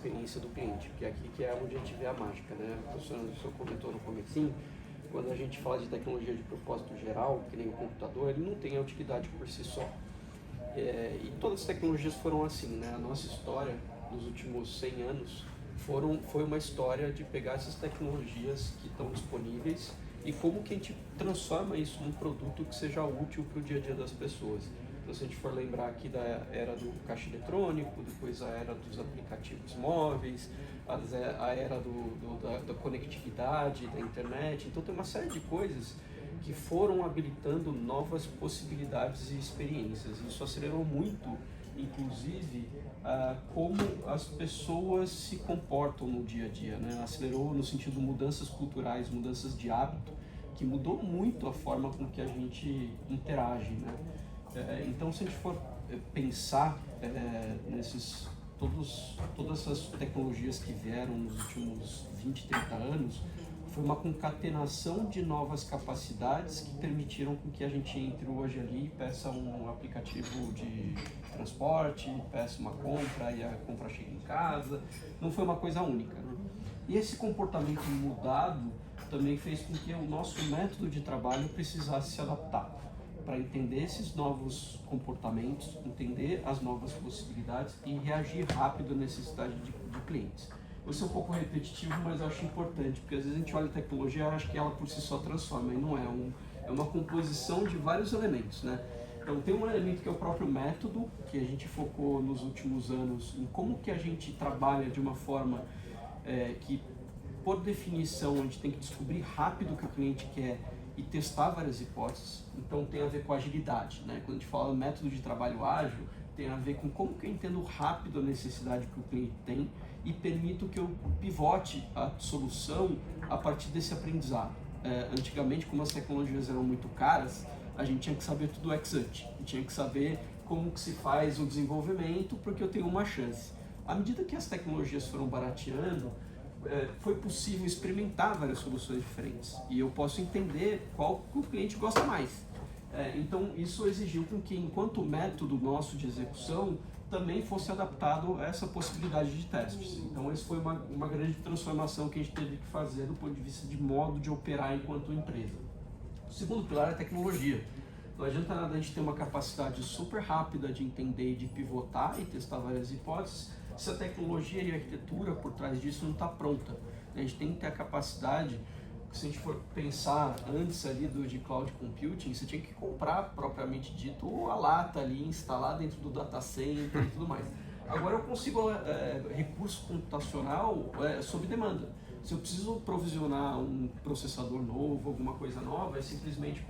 experiência do cliente, porque é aqui que é onde a gente vê a mágica, né? O senhor comentou no comecinho, quando a gente fala de tecnologia de propósito geral, que nem o computador, ele não tem a utilidade por si só. E todas as tecnologias foram assim, né? A nossa história nos últimos 100 anos foi uma história de pegar essas tecnologias que estão disponíveis e como que a gente transforma isso num produto que seja útil para o dia a dia das pessoas. Então, se a gente for lembrar aqui da era do caixa eletrônico, depois a era dos aplicativos móveis, a era da conectividade, da internet, então tem uma série de coisas que foram habilitando novas possibilidades e experiências. Isso acelerou muito, inclusive, como as pessoas se comportam no dia a dia, né? Acelerou no sentido de mudanças culturais, mudanças de hábito, que mudou muito a forma com que a gente interage, né? Então, se a gente for pensar todas essas tecnologias que vieram nos últimos 20, 30 anos, foi uma concatenação de novas capacidades que permitiram com que a gente entre hoje ali e peça um aplicativo de transporte, peça uma compra e a compra chega em casa. Não foi uma coisa única, né? E esse comportamento mudado também fez com que o nosso método de trabalho precisasse se adaptar para entender esses novos comportamentos, entender as novas possibilidades e reagir rápido à necessidade de clientes. Vou ser um pouco repetitivo, mas eu acho importante, porque às vezes a gente olha a tecnologia e acha que ela por si só transforma, e não é. É uma composição de vários elementos, né? Então tem um elemento que é o próprio método, que a gente focou nos últimos anos em como que a gente trabalha de uma forma que, por definição, a gente tem que descobrir rápido o que o cliente quer e testar várias hipóteses. Então tem a ver com agilidade, né? Quando a gente fala método de trabalho ágil, tem a ver com como que eu entendo rápido a necessidade que o cliente tem e permito que eu pivote a solução a partir desse aprendizado. Antigamente, como as tecnologias eram muito caras, a gente tinha que saber tudo ex ante, tinha que saber como que se faz o desenvolvimento, porque eu tenho uma chance. À medida que as tecnologias foram barateando, foi possível experimentar várias soluções diferentes e eu posso entender qual que o cliente gosta mais. Então isso exigiu com que, enquanto método nosso de execução, também fosse adaptado a essa possibilidade de testes. Então essa foi uma grande transformação que a gente teve que fazer do ponto de vista de modo de operar enquanto empresa. O segundo pilar é a tecnologia. Não adianta nada a gente ter uma capacidade super rápida de entender e de pivotar e testar várias hipóteses se a tecnologia e a arquitetura por trás disso não está pronta. A gente tem que ter a capacidade, se a gente for pensar antes ali de cloud computing, você tinha que comprar, propriamente dito, a lata ali, instalar dentro do data center e tudo mais. Agora eu consigo recurso computacional sob demanda. Se eu preciso provisionar um processador novo, alguma coisa nova, é simplesmente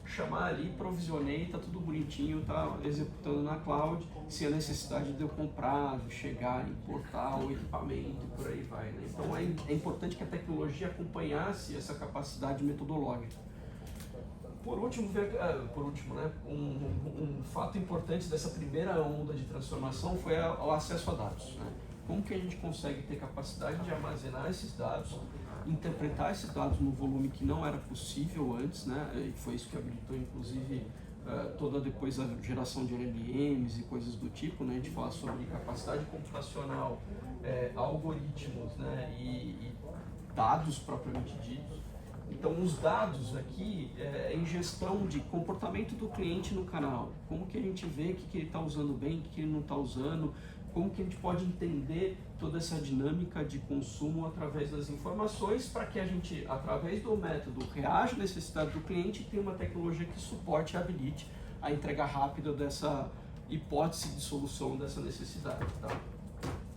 chamar ali, provisionei, está tudo bonitinho, está executando na cloud, sem a necessidade de eu comprar, de chegar, importar o equipamento e por aí vai, né? Então é importante que a tecnologia acompanhasse essa capacidade metodológica. Por último, né, um fato importante dessa primeira onda de transformação foi o acesso a dados, né? Como que a gente consegue ter capacidade de armazenar esses dados, interpretar esses dados no volume que não era possível antes, né? E foi isso que habilitou, inclusive, toda depois a geração de LLMs e coisas do tipo, né? A gente fala sobre capacidade computacional, algoritmos, né? E dados propriamente ditos. Então, os dados aqui é ingestão de comportamento do cliente no canal. Como que a gente vê o que ele está usando bem, o que ele não está usando, como que a gente pode entender toda essa dinâmica de consumo através das informações para que a gente, através do método, reaja à necessidade do cliente e tenha uma tecnologia que suporte e habilite a entrega rápida dessa hipótese de solução dessa necessidade, tá?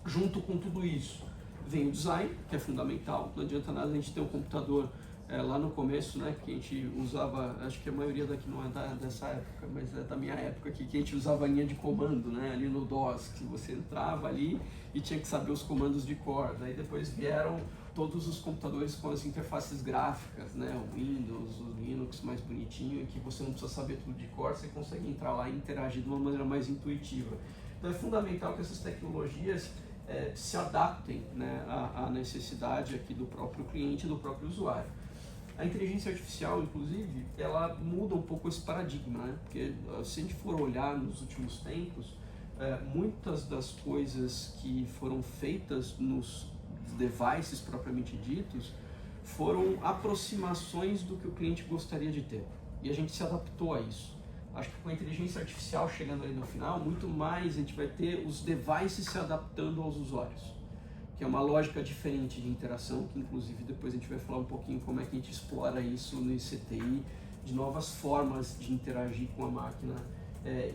Junto com tudo isso, vem o design, que é fundamental. Não adianta nada a gente ter um computador lá no começo, né, que a gente usava, acho que a maioria daqui não é dessa época, mas é da minha época aqui, que a gente usava a linha de comando, né, ali no DOS, que você entrava ali e tinha que saber os comandos de cor. Daí depois vieram todos os computadores com as interfaces gráficas, né, o Windows, o Linux mais bonitinho, em que você não precisa saber tudo de cor, você consegue entrar lá e interagir de uma maneira mais intuitiva. Então é fundamental que essas tecnologias se adaptem, né, à necessidade aqui do próprio cliente e do próprio usuário. A inteligência artificial, inclusive, ela muda um pouco esse paradigma, né? Porque se a gente for olhar nos últimos tempos, muitas das coisas que foram feitas nos devices propriamente ditos foram aproximações do que o cliente gostaria de ter. E a gente se adaptou a isso. Acho que com a inteligência artificial chegando ali no final, muito mais a gente vai ter os devices se adaptando aos usuários, que é uma lógica diferente de interação, que inclusive depois a gente vai falar um pouquinho como é que a gente explora isso no ICTI, de novas formas de interagir com a máquina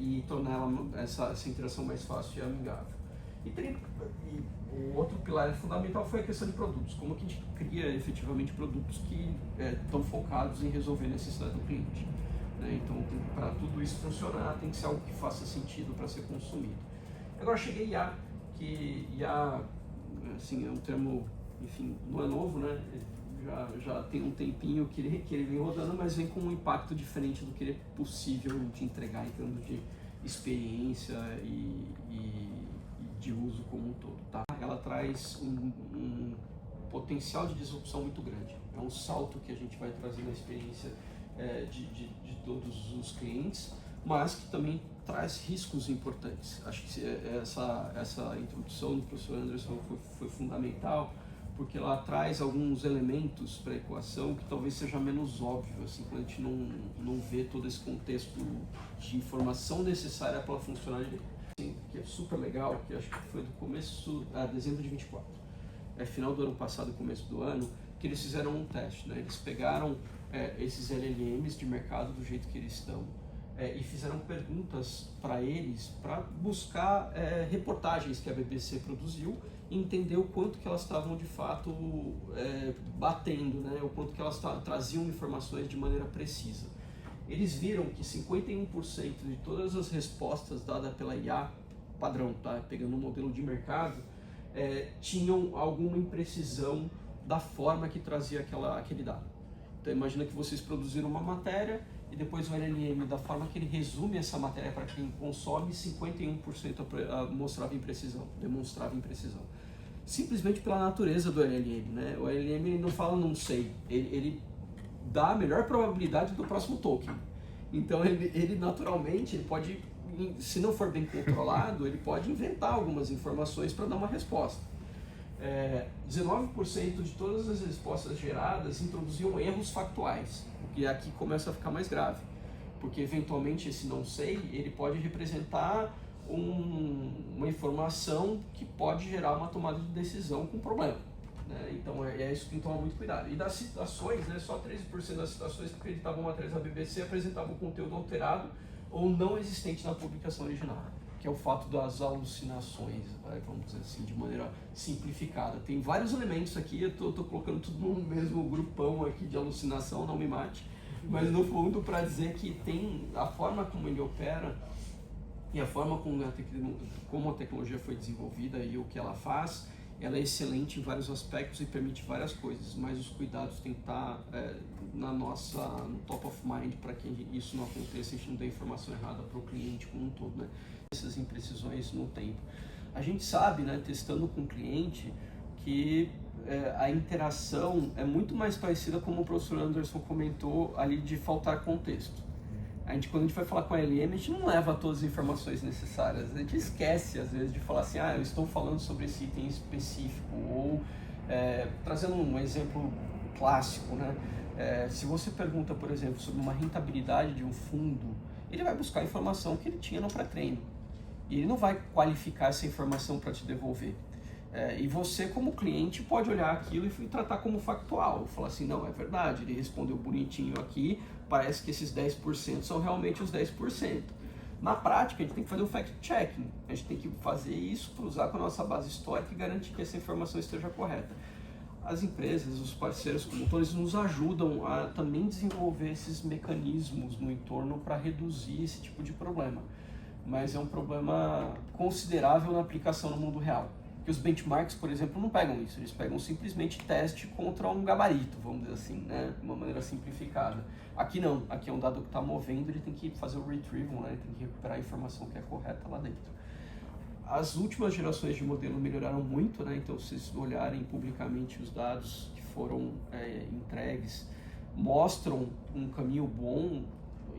e tornar essa interação mais fácil e amigável. E o outro pilar fundamental foi a questão de produtos, como que a gente cria efetivamente produtos que estão focados em resolver a necessidade do cliente. Então, para tudo isso funcionar, tem que ser algo que faça sentido para ser consumido. Agora cheguei a IA, que IA, assim, é um termo, enfim, não é novo, né? Já tem um tempinho que ele vem rodando, mas vem com um impacto diferente do que ele é possível de entregar em termos de experiência e de uso como um todo, tá? Ela traz um potencial de disrupção muito grande. É um salto que a gente vai trazer na experiência de todos os clientes, mas que também traz riscos importantes. Acho que essa introdução do professor Anderson foi fundamental, porque ela traz alguns elementos para a equação que talvez seja menos óbvio, assim, quando a gente não vê todo esse contexto de informação necessária para ela funcionar direito. Assim, que é super legal, que acho que foi do começo, dezembro de 24, final do ano passado, começo do ano, que eles fizeram um teste, né? Eles pegaram esses LLMs de mercado do jeito que eles estão e fizeram perguntas para eles para buscar reportagens que a BBC produziu e entender o quanto que elas estavam de fato batendo, né? O quanto que elas traziam informações de maneira precisa. Eles viram que 51% de todas as respostas dadas pela IA padrão, tá? Pegando um modelo de mercado, tinham alguma imprecisão da forma que trazia aquele dado. Então imagina que vocês produziram uma matéria e depois o LLM, da forma que ele resume essa matéria para quem consome, 51% mostrava imprecisão, demonstrava imprecisão. Simplesmente pela natureza do LLM, né? O LLM ele não fala não sei, ele dá a melhor probabilidade do próximo token. Então ele naturalmente ele pode, se não for bem controlado, ele pode inventar algumas informações para dar uma resposta. 19% de todas as respostas geradas introduziam erros factuais, o que aqui começa a ficar mais grave, porque eventualmente esse não sei, ele pode representar uma informação que pode gerar uma tomada de decisão com problema, né? Então é isso que tem que tomar muito cuidado. E das citações, né, só 13% das citações que acreditavam matérias da BBC apresentavam conteúdo alterado ou não existente na publicação original, que é o fato das alucinações, vamos dizer assim, de maneira simplificada. Tem vários elementos aqui, eu estou colocando tudo no mesmo grupão aqui de alucinação, não me mate, mas no fundo para dizer que tem a forma como ele opera e a forma como a tecnologia foi desenvolvida e o que ela faz, ela é excelente em vários aspectos e permite várias coisas, mas os cuidados têm que estar no top of mind para que isso não aconteça, a gente não dê informação errada para o cliente como um todo, né? Essas imprecisões no tempo. A gente sabe, né, testando com o cliente, que a interação é muito mais parecida, como o professor Anderson comentou ali, de faltar contexto. Quando a gente vai falar com a LM, a gente não leva todas as informações necessárias, a gente esquece às vezes de falar assim, eu estou falando sobre esse item específico, ou trazendo um exemplo clássico, né? Se você pergunta, por exemplo, sobre uma rentabilidade de um fundo, ele vai buscar a informação que ele tinha no pré-treino, e ele não vai qualificar essa informação para te devolver. E você, como cliente, pode olhar aquilo e tratar como factual, falar assim, não, é verdade, ele respondeu bonitinho aqui, parece que esses 10% são realmente os 10%. Na prática, a gente tem que fazer um fact-checking, a gente tem que fazer isso, cruzar com a nossa base histórica e garantir que essa informação esteja correta. As empresas, os parceiros como todos, nos ajudam a também desenvolver esses mecanismos no entorno para reduzir esse tipo de problema. Mas é um problema considerável na aplicação no mundo real. Porque os benchmarks, por exemplo, não pegam isso, eles pegam simplesmente teste contra um gabarito, vamos dizer assim, né? De uma maneira simplificada. Aqui não, aqui é um dado que está movendo, ele tem que fazer o retrieval, né? Ele tem que recuperar a informação que é correta lá dentro. As últimas gerações de modelo melhoraram muito, né? Então, se vocês olharem publicamente os dados que foram entregues, mostram um caminho bom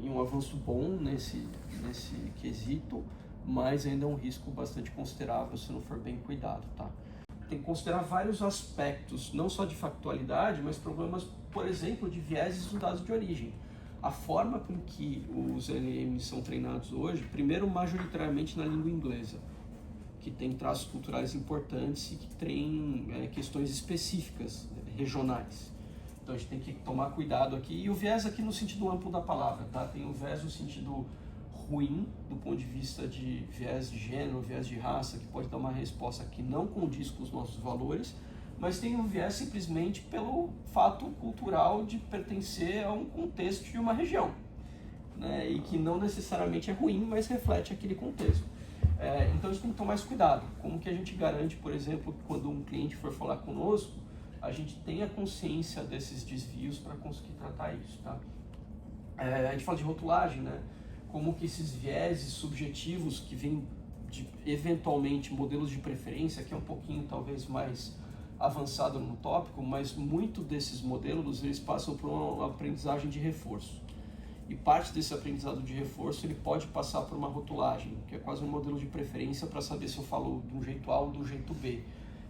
e um avanço bom nesse quesito, mas ainda é um risco bastante considerável se não for bem cuidado, tá? Tem que considerar vários aspectos, não só de factualidade, mas problemas, por exemplo, de vieses dos dados de origem. A forma com que os LLMs são treinados hoje, primeiro, majoritariamente na língua inglesa, que tem traços culturais importantes e que tem questões específicas, regionais. Então a gente tem que tomar cuidado aqui. E o viés aqui no sentido amplo da palavra, tá? Tem o viés no sentido ruim, do ponto de vista de viés de gênero, viés de raça, que pode dar uma resposta que não condiz com os nossos valores, mas tem o viés simplesmente pelo fato cultural de pertencer a um contexto de uma região, né? E que não necessariamente é ruim, mas reflete aquele contexto. Então a gente tem que tomar esse cuidado. Como que a gente garante, por exemplo, que quando um cliente for falar conosco, a gente tenha consciência desses desvios para conseguir tratar isso, tá? A gente fala de rotulagem, né? Como que esses vieses subjetivos que vêm de, eventualmente, modelos de preferência, que é um pouquinho talvez mais avançado no tópico, mas muito desses modelos eles passam por uma aprendizagem de reforço. E parte desse aprendizado de reforço ele pode passar por uma rotulagem, que é quase um modelo de preferência para saber se eu falo de um jeito A ou do jeito B.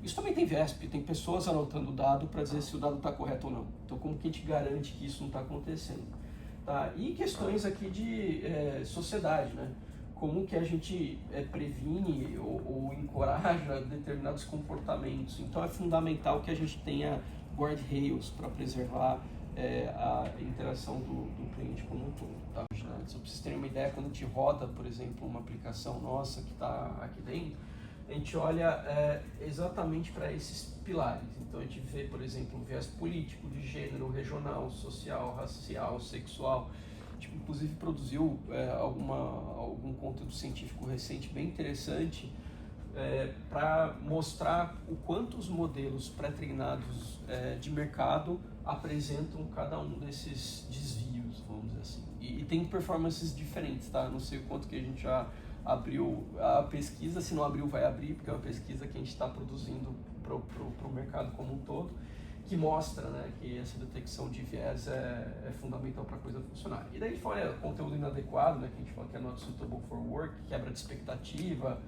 Isso também tem VESP, tem pessoas anotando o dado para dizer se o dado está correto ou não. Então como que a gente garante que isso não está acontecendo? Tá? E questões aqui de sociedade, né? Como que a gente previne ou encoraja determinados comportamentos. Então é fundamental que a gente tenha guardrails para preservar a interação do cliente como um todo. Tá? Só para vocês terem uma ideia, quando a gente roda, por exemplo, uma aplicação nossa que está aqui dentro, a gente olha exatamente para esses pilares. Então a gente vê, por exemplo, um viés político, de gênero, regional, social, racial, sexual. A gente, inclusive, produziu algum conteúdo científico recente bem interessante para mostrar o quanto os modelos pré-treinados de mercado apresentam cada um desses desvios, vamos dizer assim. E tem performances diferentes, tá? Não sei o quanto que a gente já abriu a pesquisa, se não abriu vai abrir, porque é uma pesquisa que a gente está produzindo para o mercado como um todo, que mostra, né, que essa detecção de viés é fundamental para a coisa funcionar. E daí a gente fala conteúdo inadequado, né, que a gente fala que é not suitable for work, quebra de expectativa,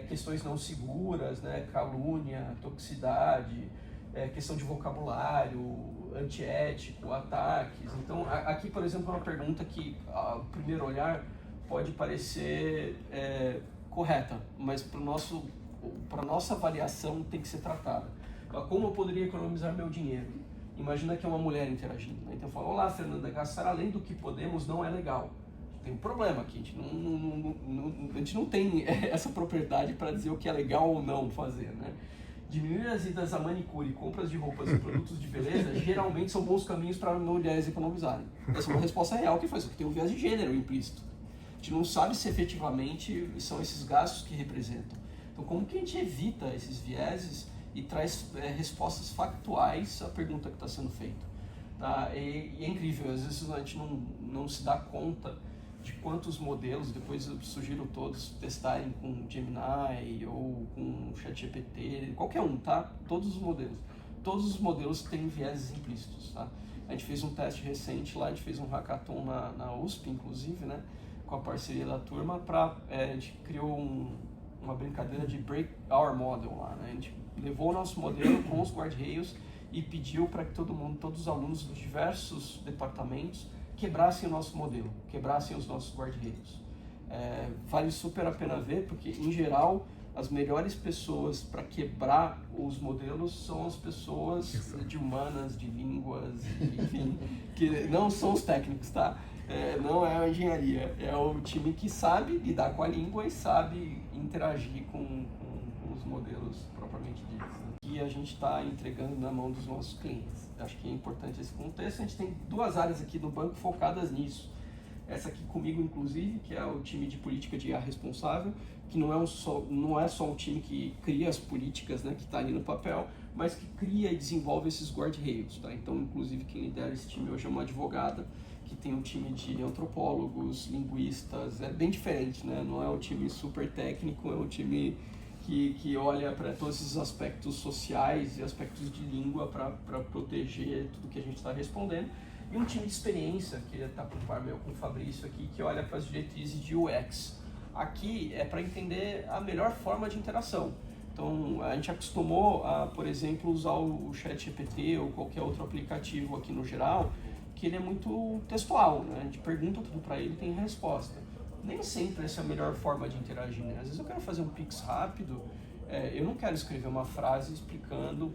questões não seguras, né, calúnia, toxicidade, questão de vocabulário, antiético, ataques. Então, aqui, por exemplo, é uma pergunta que, ao primeiro olhar, pode parecer correta, mas para a nossa avaliação tem que ser tratada. Como eu poderia economizar meu dinheiro? Imagina que é uma mulher interagindo, né? Então eu falo, olá Fernanda, gastar além do que podemos não é legal. Tem um problema aqui, a gente não tem essa propriedade para dizer o que é legal ou não fazer, né? Diminuir as idas a manicure, compras de roupas e produtos de beleza geralmente são bons caminhos para mulheres economizarem. Essa é uma resposta real que faz, porque tem um viés de gênero implícito. A gente não sabe se efetivamente são esses gastos que representam. Então como que a gente evita esses vieses e traz respostas factuais à pergunta que está sendo feita? Tá? E é incrível, às vezes a gente não se dá conta de quantos modelos, depois eu sugiro todos testarem com Gemini ou com ChatGPT, qualquer um, tá? Todos os modelos têm vieses implícitos, tá? A gente fez um teste recente lá, a gente fez um hackathon na USP, inclusive, né? Com a parceria da turma, a gente criou uma brincadeira de Break Our Model lá, né? A gente levou o nosso modelo com os guardrails e pediu para que todos os alunos dos diversos departamentos quebrassem o nosso modelo, quebrassem os nossos guardrails. Vale super a pena ver, porque, em geral, as melhores pessoas para quebrar os modelos são as pessoas de humanas, de línguas, enfim, que não são os técnicos, tá? Não é a engenharia, é o time que sabe lidar com a língua e sabe interagir com os modelos propriamente ditos, né? E a gente está entregando na mão dos nossos clientes. Acho que é importante esse contexto. A gente tem duas áreas aqui no banco focadas nisso. Essa aqui comigo, inclusive, que é o time de política de IA responsável, que não é só um time que cria as políticas, né, que está ali no papel, mas que cria e desenvolve esses guardrails, tá? Então, inclusive, quem lidera esse time hoje é uma advogada, que tem um time de antropólogos, linguistas, é bem diferente, né? Não é um time super técnico, é um time que olha para todos esses aspectos sociais e aspectos de língua para proteger tudo que a gente está respondendo. E um time de experiência, que está com o par meu, com o Fabrício aqui, que olha para as diretrizes de UX, Aqui é para entender a melhor forma de interação. Então, a gente acostumou a, por exemplo, usar o ChatGPT ou qualquer outro aplicativo aqui no geral, que ele é muito textual, né? A gente pergunta tudo para ele e tem resposta. Nem sempre essa é a melhor forma de interagir, né? Às vezes eu quero fazer um Pix rápido, eu não quero escrever uma frase explicando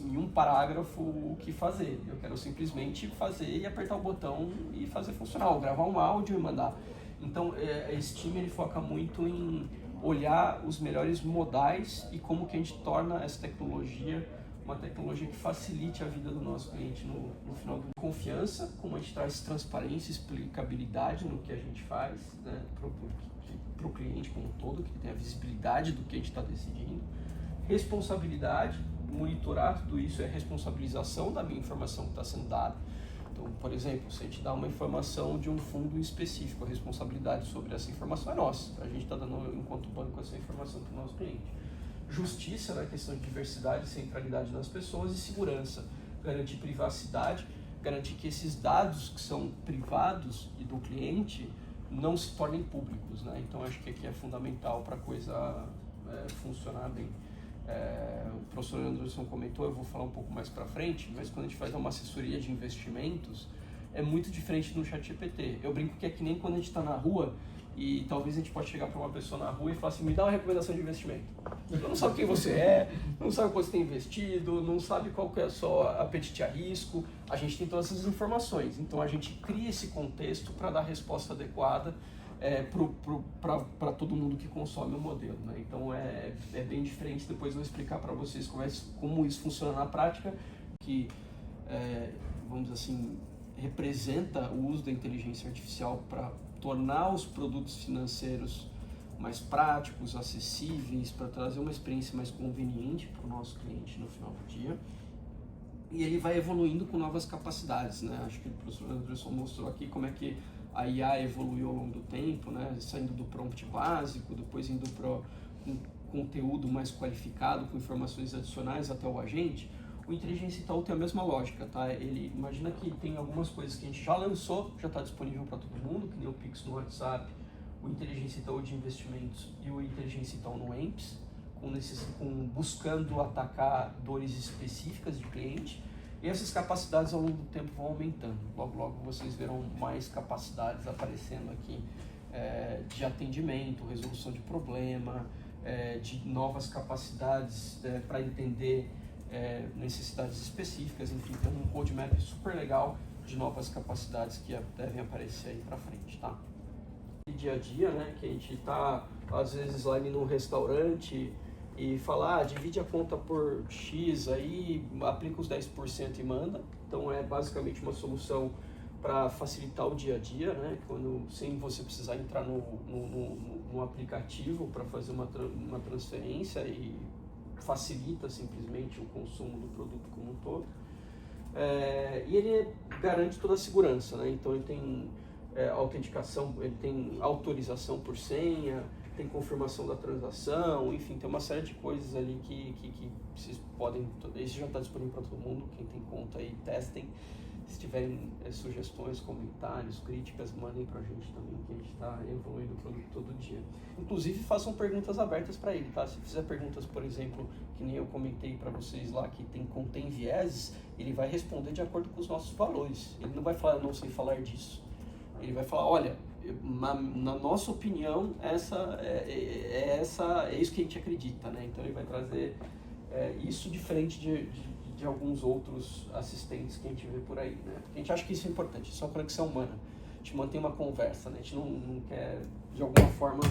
em um parágrafo o que fazer. Eu quero simplesmente fazer e apertar o botão e fazer funcionar, ou gravar um áudio e mandar. Então, esse time ele foca muito em olhar os melhores modais e como que a gente torna essa tecnologia uma tecnologia que facilite a vida do nosso cliente no final do confiança, como a gente traz transparência, explicabilidade no que a gente faz, né, para o cliente como um todo, que tem a visibilidade do que a gente está decidindo, responsabilidade, monitorar tudo isso, é responsabilização da minha informação que está sendo dada. Então, por exemplo, se a gente dá uma informação de um fundo específico, a responsabilidade sobre essa informação é nossa. A gente está dando, enquanto banco, essa informação para o nosso cliente. Justiça na questão de diversidade e centralidade das pessoas e segurança. Garantir privacidade, garantir que esses dados que são privados e do cliente não se tornem públicos, né? Então, acho que aqui é fundamental para a coisa funcionar bem. O professor Anderson comentou, eu vou falar um pouco mais para frente, mas quando a gente faz uma assessoria de investimentos, é muito diferente do ChatGPT. Eu brinco que é que nem quando a gente está na rua e talvez a gente pode chegar para uma pessoa na rua e falar assim, me dá uma recomendação de investimento. Você não sabe quem você é, não sabe quanto você tem investido, não sabe qual que é o seu apetite a risco. A gente tem todas essas informações, então a gente cria esse contexto para dar a resposta adequada para todo mundo que consome o modelo, né? Então é bem diferente, depois eu vou explicar para vocês como isso funciona na prática, que, vamos dizer assim, representa o uso da inteligência artificial para tornar os produtos financeiros mais práticos, acessíveis, para trazer uma experiência mais conveniente para o nosso cliente no final do dia. E ele vai evoluindo com novas capacidades, né? Acho que o professor Anderson mostrou aqui como é que a IA evoluiu ao longo do tempo, né? Saindo do prompt básico, depois indo para um conteúdo mais qualificado, com informações adicionais até o agente. O Inteligência Itaú tem a mesma lógica, tá? Ele imagina que tem algumas coisas que a gente já lançou, já está disponível para todo mundo, que nem o Pix no WhatsApp, o Inteligência Itaú de investimentos e o Inteligência Itaú no EMPS, buscando atacar dores específicas de cliente. E essas capacidades ao longo do tempo vão aumentando. Logo, logo vocês verão mais capacidades aparecendo aqui de atendimento, resolução de problema, de novas capacidades para entender necessidades específicas, enfim, tem um roadmap super legal de novas capacidades que devem aparecer aí para frente, tá? Dia a dia, né, que a gente está às vezes lá num restaurante e fala, divide a conta por X, aí aplica os 10% e manda. Então é basicamente uma solução para facilitar o dia a dia, né, sem você precisar entrar no aplicativo para fazer uma transferência, e facilita simplesmente o consumo do produto como um todo. E ele garante toda a segurança, né? Então ele tem autenticação, ele tem autorização por senha, tem confirmação da transação, enfim, tem uma série de coisas ali que vocês podem. Esse já está disponível para todo mundo, quem tem conta aí, testem. Se tiverem sugestões, comentários, críticas, mandem para a gente também, que a gente está evoluindo o produto todo dia. Inclusive, façam perguntas abertas para ele, tá? Se fizer perguntas, por exemplo, que nem eu comentei para vocês lá, que contém vieses, ele vai responder de acordo com os nossos valores. Ele não vai falar, não sei falar disso. Ele vai falar, olha, na nossa opinião, é isso que a gente acredita, né? Então ele vai trazer isso diferente de alguns outros assistentes que a gente vê por aí, né? Porque a gente acha que isso é importante, isso é uma conexão humana. A gente mantém uma conversa, né? A gente não quer, de alguma forma,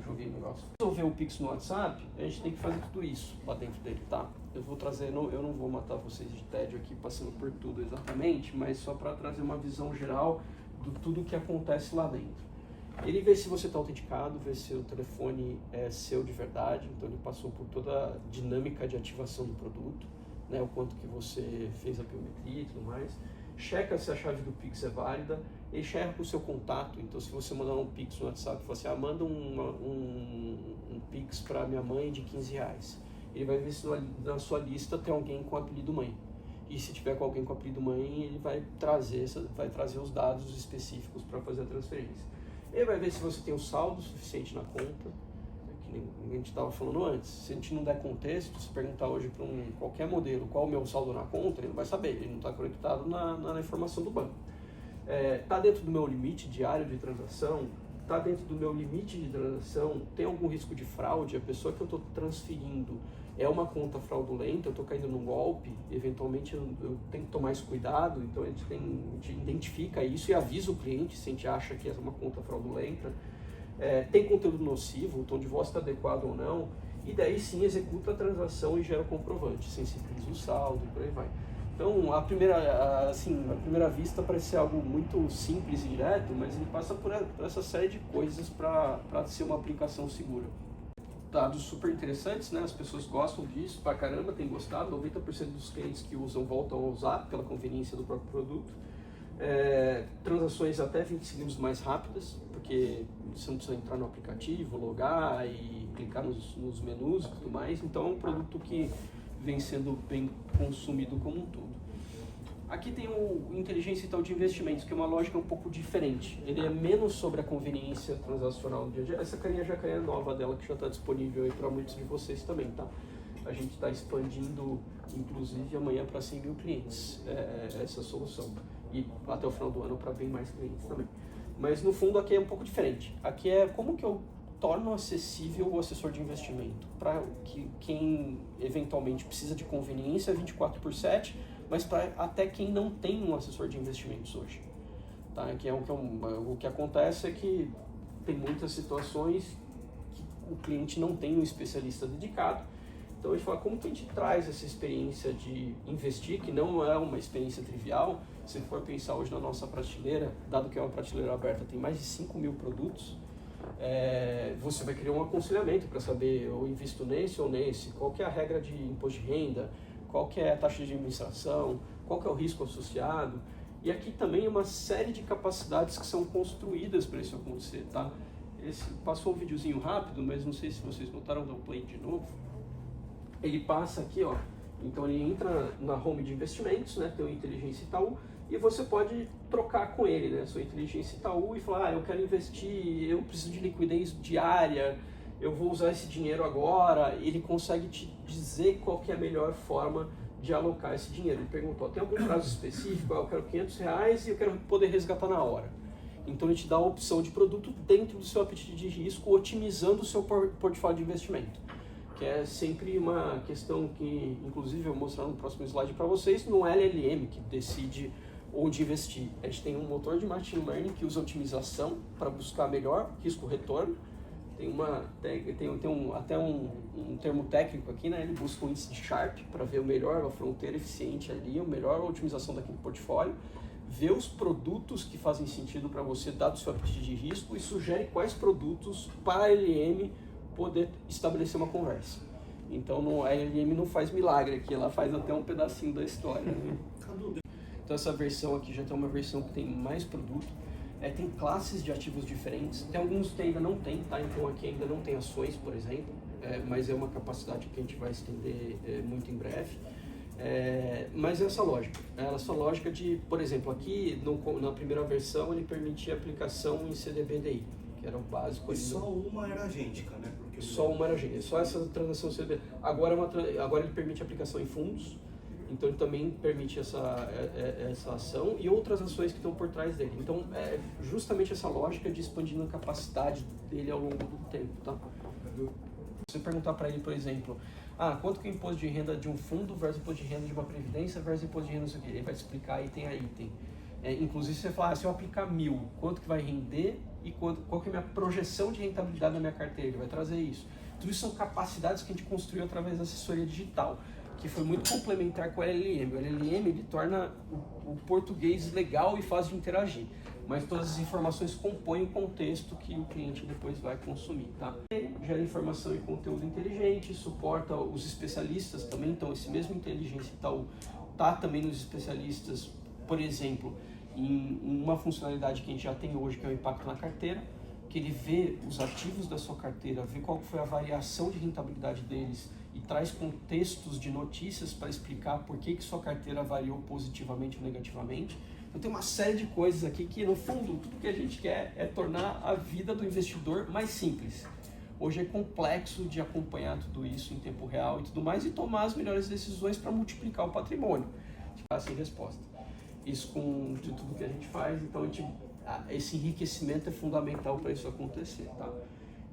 joguei o negócio. Se resolver o Pix no WhatsApp, a gente tem que fazer tudo isso lá dentro dele, tá? Eu vou trazer, eu não vou matar vocês de tédio aqui passando por tudo exatamente, mas só para trazer uma visão geral de tudo que acontece lá dentro. Ele vê se você está autenticado, vê se o telefone é seu de verdade, então ele passou por toda a dinâmica de ativação do produto, né, o quanto que você fez a biometria e tudo mais. Checa se a chave do Pix é válida, ele checa o seu contato, então se você mandar um Pix no WhatsApp e falar assim, manda um Pix para minha mãe de R$15, ele vai ver se na sua lista tem alguém com apelido mãe. E se tiver com alguém com apelido mãe, ele vai trazer os dados específicos para fazer a transferência. Ele vai ver se você tem o saldo suficiente na conta, que nem a gente estava falando antes. Se a gente não der contexto, se perguntar hoje para qualquer modelo qual o meu saldo na conta, ele não vai saber, ele não está conectado na informação do banco. Está dentro do meu limite diário de transação? Está dentro do meu limite de transação? Tem algum risco de fraude? A pessoa que eu estou transferindo é uma conta fraudulenta, eu estou caindo num golpe, eventualmente eu tenho que tomar esse cuidado, então a gente identifica isso e avisa o cliente se a gente acha que é uma conta fraudulenta. Tem conteúdo nocivo, o tom de voz está adequado ou não, e daí sim executa a transação e gera o comprovante, sensibiliza o saldo e por aí vai. Então, à primeira vista parece ser algo muito simples e direto, mas ele passa por essa série de coisas para ser uma aplicação segura. Dados super interessantes, né? As pessoas gostam disso pra caramba, têm gostado, 90% dos clientes que usam voltam a usar pela conveniência do próprio produto. Transações até 20 segundos mais rápidas, porque você não precisa entrar no aplicativo, logar e clicar nos menus e tudo mais, então é um produto que vem sendo bem consumido como um todo. Aqui tem o inteligência e tal de investimentos, que é uma lógica um pouco diferente. Ele é menos sobre a conveniência transacional no dia a dia. Essa carinha já é nova dela, que já está disponível aí para muitos de vocês também, tá? A gente está expandindo, inclusive, amanhã para 100 mil clientes essa solução. E até o final do ano para bem mais clientes também. Mas no fundo aqui é um pouco diferente. Aqui é como que eu torno acessível o assessor de investimento para quem eventualmente precisa de conveniência 24/7, mas para até quem não tem um assessor de investimentos hoje. Tá? O que acontece é que tem muitas situações que o cliente não tem um especialista dedicado. Então a gente fala como que a gente traz essa experiência de investir, que não é uma experiência trivial. Se for pensar hoje na nossa prateleira, dado que é uma prateleira aberta, tem mais de 5 mil produtos, você vai criar um aconselhamento para saber eu invisto nesse ou nesse, qual que é a regra de imposto de renda, qual que é a taxa de administração, qual que é o risco associado. E aqui também uma série de capacidades que são construídas para isso acontecer, tá? Passou um videozinho rápido, mas não sei se vocês notaram, dá um play de novo. Ele passa aqui, ó, então ele entra na home de investimentos, né, tem o Inteligência Itaú, e você pode trocar com ele, né, sua Inteligência Itaú e falar, eu quero investir, eu preciso de liquidez diária, eu vou usar esse dinheiro agora. Ele consegue te dizer qual que é a melhor forma de alocar esse dinheiro. Ele perguntou, tem algum prazo específico? Eu quero R$500 e eu quero poder resgatar na hora. Então ele te dá a opção de produto dentro do seu apetite de risco, otimizando o seu portfólio de investimento. Que é sempre uma questão que, inclusive, eu vou mostrar no próximo slide para vocês, não é LLM que decide onde investir. A gente tem um motor de machine learning que usa otimização para buscar melhor risco-retorno. Tem até um termo técnico aqui, né? Ele busca o índice de Sharpe para ver o melhor, a fronteira eficiente ali, a melhor otimização daquele portfólio, ver os produtos que fazem sentido para você, dado o seu apetite de risco, e sugere quais produtos para a LLM poder estabelecer uma conversa. Então a LLM não faz milagre aqui, ela faz até um pedacinho da história, né? Então essa versão aqui já tem uma versão que tem mais produto. Tem classes de ativos diferentes, tem alguns que ainda não tem, tá? Então aqui ainda não tem ações, por exemplo, mas é uma capacidade que a gente vai estender muito em breve. Mas essa lógica de, por exemplo, aqui na primeira versão ele permitia aplicação em CDBDI, que era o básico. E só uma era agêntica, né? Porque só uma era agêntica, só essa transação CDBDI. Agora ele permite aplicação em fundos. Então ele também permite essa ação e outras ações que estão por trás dele. Então é justamente essa lógica de expandindo a capacidade dele ao longo do tempo, tá? Se você perguntar para ele, por exemplo, quanto que é o imposto de renda de um fundo versus imposto de renda de uma previdência versus imposto de renda não sei o quê, ele vai te explicar item a item. Inclusive você fala, se eu aplicar 1.000, quanto que vai render e qual que é a minha projeção de rentabilidade da minha carteira, ele vai trazer isso. Tudo isso são capacidades que a gente construiu através da assessoria digital, que foi muito complementar com o LLM. O LLM ele torna o português legal e fácil de interagir, mas todas as informações compõem o contexto que o cliente depois vai consumir, tá? Gera informação e conteúdo inteligente, suporta os especialistas também, então esse mesmo Inteligência Itaú tá também nos especialistas, por exemplo, em uma funcionalidade que a gente já tem hoje, que é o impacto na carteira, que ele vê os ativos da sua carteira, vê qual foi a variação de rentabilidade deles, e traz contextos de notícias para explicar por que sua carteira variou positivamente ou negativamente. Então tem uma série de coisas aqui que, no fundo, tudo que a gente quer é tornar a vida do investidor mais simples. Hoje é complexo de acompanhar tudo isso em tempo real e tudo mais e tomar as melhores decisões para multiplicar o patrimônio. Ficar sem resposta. Isso com tudo que a gente faz, então esse enriquecimento é fundamental para isso acontecer, tá?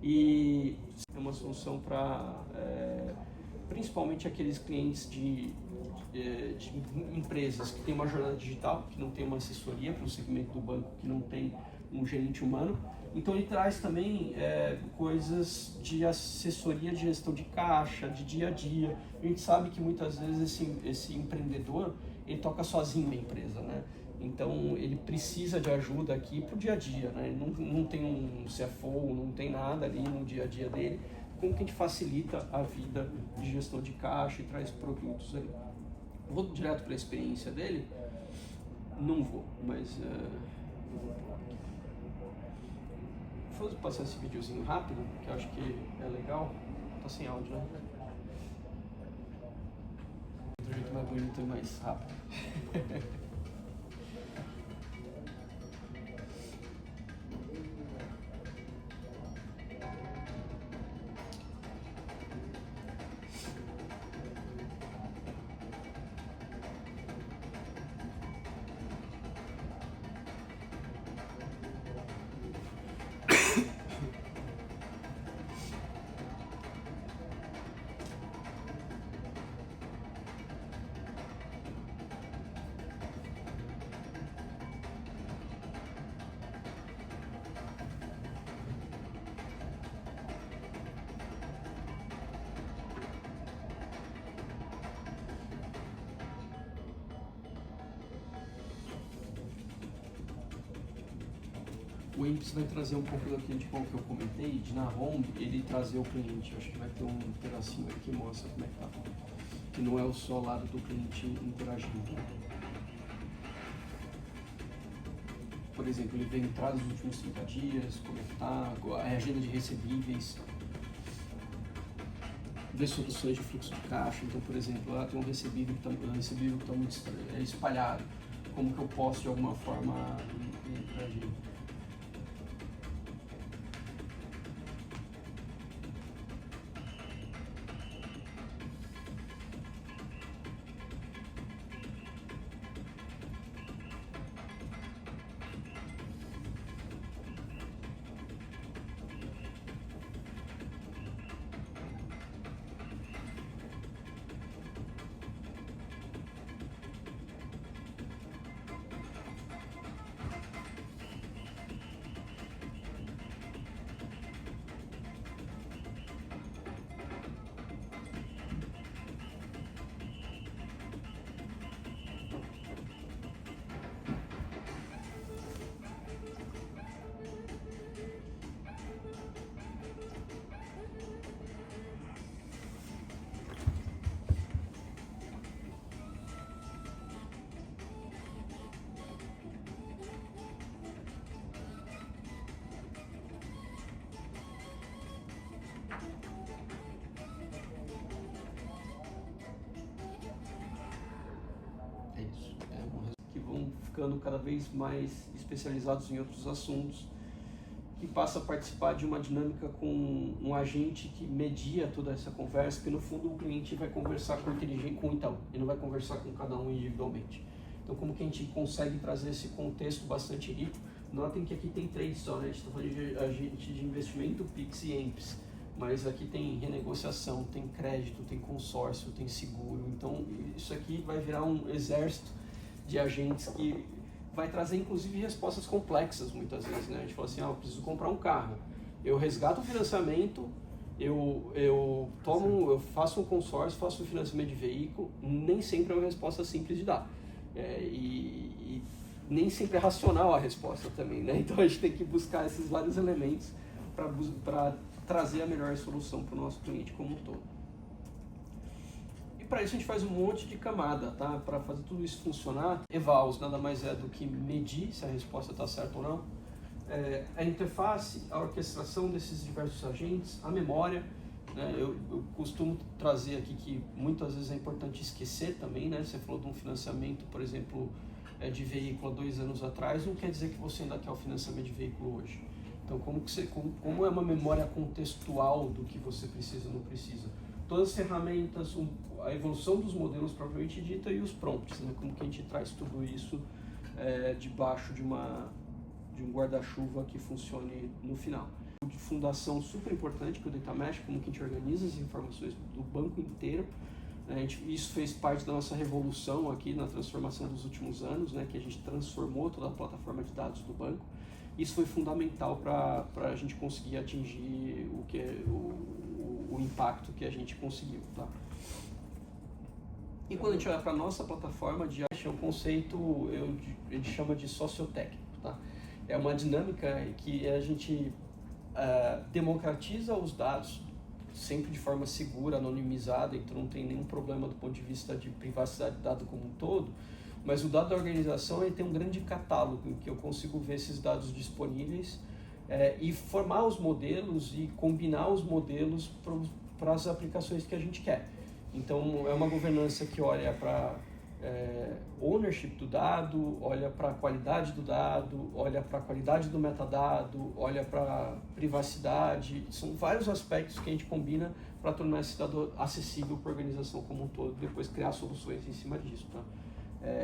E é uma solução para principalmente aqueles clientes de empresas que têm uma jornada digital, que não tem uma assessoria para o segmento do banco, que não tem um gerente humano. Então ele traz também coisas de assessoria de gestão de caixa, de dia a dia. A gente sabe que muitas vezes esse empreendedor, ele toca sozinho a empresa, né? Então ele precisa de ajuda aqui para o dia a dia, né? Ele não tem um CFO, não tem nada ali no dia a dia dele. Como que a gente facilita a vida de gestão de caixa e traz produtos ali? Vou direto para a experiência dele? Não vou, mas eu vou pular aqui. Vou passar esse videozinho rápido, que eu acho que é legal. Tá sem áudio, né? Do jeito mais bonito e mais rápido. O Imps vai trazer um pouco daquilo de como que eu comentei, de na home ele trazer o cliente. Eu acho que vai ter um pedacinho aí que mostra como é que tá. Que não é só o lado do cliente interagindo. Por exemplo, ele vem entrar nos últimos 30 dias, como é que tá, a agenda de recebíveis, ver soluções de fluxo de caixa. Então, por exemplo, lá tem um recebível que está muito espalhado. Como que eu posso, de alguma forma, interagir? É isso. Que vão ficando cada vez mais especializados em outros assuntos, que passa a participar de uma dinâmica com um agente que media toda essa conversa, que no fundo o cliente vai conversar com o Itaú, ele não vai conversar com cada um individualmente. Então como que a gente consegue trazer esse contexto bastante rico? Notem que aqui tem três só, né? A gente está falando de agente de investimento, Pix e EMPS, mas aqui tem renegociação, tem crédito, tem consórcio, tem seguro. Então isso aqui vai virar um exército de agentes que vai trazer inclusive respostas complexas muitas vezes, né? A gente fala assim, eu preciso comprar um carro, eu resgato o financiamento, eu faço um consórcio, faço um financiamento de veículo, nem sempre é uma resposta simples de dar. E nem sempre é racional a resposta também, né? Então a gente tem que buscar esses vários elementos para trazer a melhor solução para o nosso cliente como um todo. E para isso a gente faz um monte de camada, tá? Para fazer tudo isso funcionar, evals nada mais é do que medir se a resposta está certa ou não. A interface, a orquestração desses diversos agentes, a memória, né? Eu costumo trazer aqui que muitas vezes é importante esquecer também, né? Você falou de um financiamento, por exemplo, de veículo há 2 anos atrás não quer dizer que você ainda quer o financiamento de veículo hoje. Então, como é uma memória contextual do que você precisa ou não precisa? Todas as ferramentas, a evolução dos modelos propriamente dita e os prompts, né? Como que a gente traz tudo isso debaixo de um guarda-chuva que funcione no final. De fundação super importante que o Data Mesh, como que a gente organiza as informações do banco inteiro. Isso fez parte da nossa revolução aqui na transformação dos últimos anos, né? Que a gente transformou toda a plataforma de dados do banco. Isso foi fundamental para a gente conseguir atingir o impacto que a gente conseguiu, tá? E quando a gente olha para a nossa plataforma de é um conceito, a gente chama de sociotécnico, tá? É uma dinâmica que a gente democratiza os dados, sempre de forma segura, anonimizada, então não tem nenhum problema do ponto de vista de privacidade do dado como um todo. Mas o dado da organização ele tem um grande catálogo em que eu consigo ver esses dados disponíveis e formar os modelos e combinar os modelos para as aplicações que a gente quer. Então é uma governança que olha para ownership do dado, olha para a qualidade do dado, olha para a qualidade do metadado, olha para privacidade. São vários aspectos que a gente combina para tornar esse dado acessível para a organização como um todo, depois criar soluções em cima disso, tá?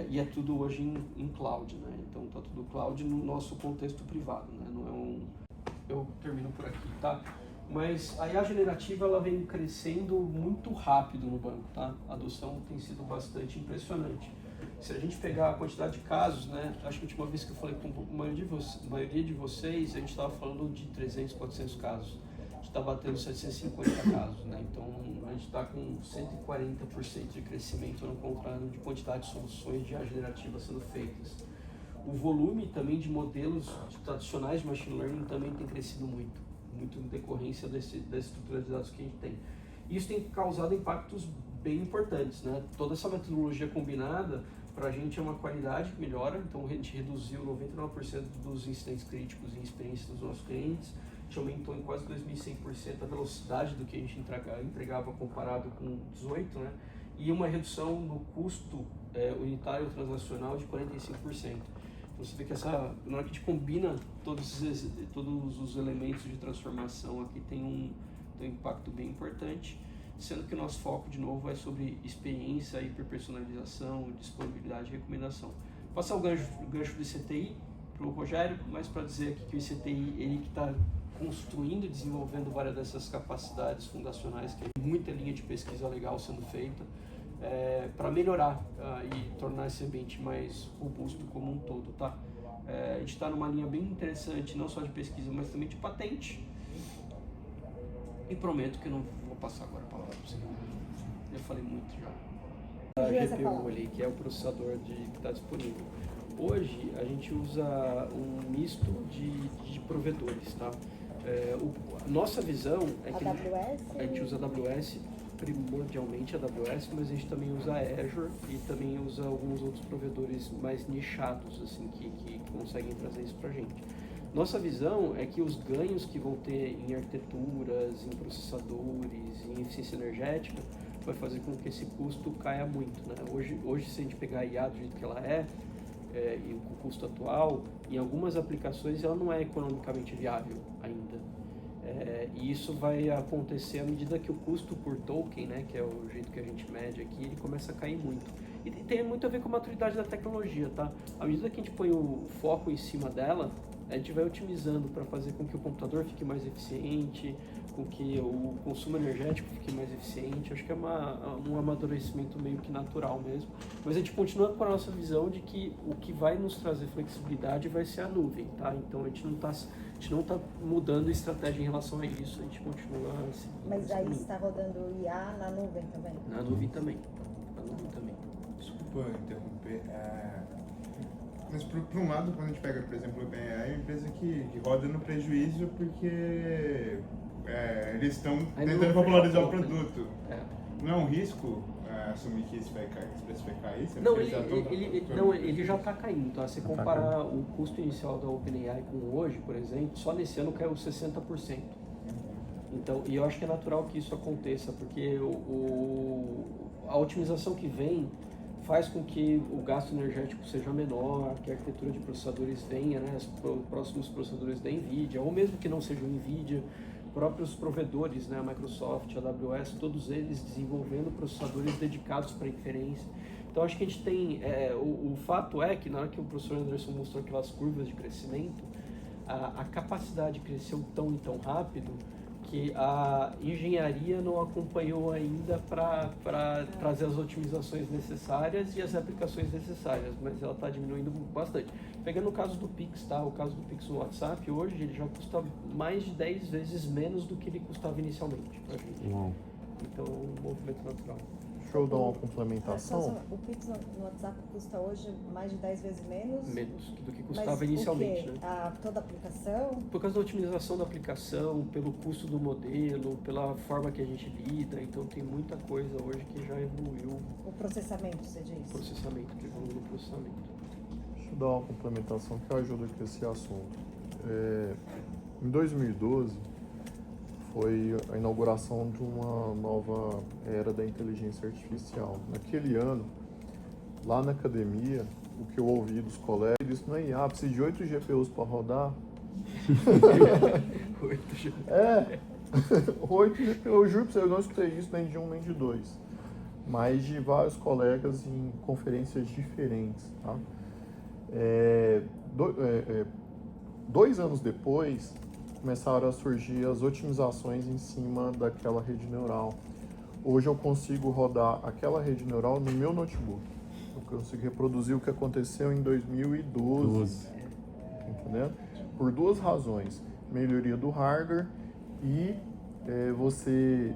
E é tudo hoje em cloud, né? Então tá tudo cloud no nosso contexto privado, né? Não é eu termino por aqui, tá? Mas a IA generativa ela vem crescendo muito rápido no banco, tá? A adoção tem sido bastante impressionante. Se a gente pegar a quantidade de casos, né? Acho que a última vez que eu falei com a maioria de vocês, a gente estava falando de 300, 400 casos. A gente está batendo 750 casos, né? Então a gente está com 140% de crescimento no contrário de quantidade de soluções de IA generativa sendo feitas. O volume também de modelos tradicionais de machine learning também tem crescido muito em decorrência da estrutura de dados que a gente tem. Isso tem causado impactos bem importantes, né? Toda essa metodologia combinada, para a gente é uma qualidade que melhora, então a gente reduziu 99% dos incidentes críticos em experiência dos nossos clientes, a gente aumentou em quase 2.100% a velocidade do que a gente entregava comparado com 18, né? E uma redução no custo unitário transacional de 45%. Você vê que na hora que a gente combina todos os elementos de transformação aqui tem um impacto bem importante, sendo que o nosso foco, de novo, é sobre experiência, hiperpersonalização, disponibilidade e recomendação. Vou passar o gancho do ICTI para o Rogério, mas para dizer aqui que o ICTI, ele que está construindo e desenvolvendo várias dessas capacidades fundacionais, que é muita linha de pesquisa legal sendo feita, para melhorar e tornar esse ambiente mais robusto como um todo, tá? A gente está numa linha bem interessante, não só de pesquisa, mas também de patente. E prometo que eu não vou passar agora a palavra para você. Eu falei muito já. A GPU ali, que é o processador que está disponível. Hoje a gente usa um misto de provedores, tá? Nossa visão é que a gente usa AWS, primordialmente AWS, mas a gente também usa Azure e também usa alguns outros provedores mais nichados, assim, que conseguem trazer isso pra gente. Nossa visão é que os ganhos que vão ter em arquiteturas, em processadores, em eficiência energética, vai fazer com que esse custo caia muito, né? Hoje se a gente pegar a IA do jeito que ela e com o custo atual, em algumas aplicações ela não é economicamente viável ainda. E isso vai acontecer à medida que o custo por token, né, que é o jeito que a gente mede aqui, ele começa a cair muito. E tem muito a ver com a maturidade da tecnologia, tá? À medida que a gente põe o foco em cima dela, a gente vai otimizando para fazer com que o computador fique mais eficiente, com que o consumo energético fique mais eficiente. Acho que é um amadurecimento meio que natural mesmo. Mas a gente continua com a nossa visão de que o que vai nos trazer flexibilidade vai ser a nuvem, tá? Então a gente não está mudando estratégia em relação a isso, a gente continua assim. Mas aí está rodando IA na nuvem também? Na nuvem também. Desculpa interromper. Mas por um lado, quando a gente pega, por exemplo, o OpenAI, é uma empresa que roda no prejuízo porque eles estão tentando popularizar o produto. Não é um risco assumir que isso vai cair? Não, ele já está caindo, tá? Se comparar o custo inicial da OpenAI com hoje, por exemplo, só nesse ano caiu 60%. Então, e eu acho que é natural que isso aconteça, porque a otimização que vem faz com que o gasto energético seja menor, que a arquitetura de processadores venha, né, os próximos processadores da NVIDIA, ou mesmo que não sejam NVIDIA, próprios provedores, né, a Microsoft, a AWS, todos eles desenvolvendo processadores dedicados para inferência. Então acho que a gente tem, o fato é que na hora que o professor Anderson mostrou aquelas curvas de crescimento, a capacidade cresceu tão e tão rápido que a engenharia não acompanhou ainda para trazer as otimizações necessárias e as aplicações necessárias, mas ela está diminuindo bastante. Pegando o caso do Pix, tá? O caso do Pix no WhatsApp, hoje ele já custa mais de 10 vezes menos do que ele custava inicialmente para a gente. Então, um movimento natural. Deixa eu dar uma complementação. O Pix no WhatsApp custa hoje mais de 10 vezes menos? Menos do que custava Mas inicialmente, o quê? né? Toda a aplicação? Por causa da otimização da aplicação, pelo custo do modelo, pela forma que a gente lida, então tem muita coisa hoje que já evoluiu. O processamento, você diz? O processamento, que evoluiu no processamento. Deixa eu dar uma complementação que ajuda aqui esse assunto. Em 2012 foi a inauguração de uma nova era da inteligência artificial. Naquele ano, lá na academia, o que eu ouvi dos colegas, isso não é IA, precisa de 8 GPUs para rodar. 8 GPUs. 8 GPUs, eu juro pra você, eu não escutei isso nem de um nem de dois. Mas de vários colegas em conferências diferentes. Tá? 2 anos depois, começaram a surgir as otimizações em cima daquela rede neural. Hoje eu consigo rodar aquela rede neural no meu notebook. Eu consigo reproduzir o que aconteceu em 2012. Entendendo? Por 2 razões. Melhoria do hardware e você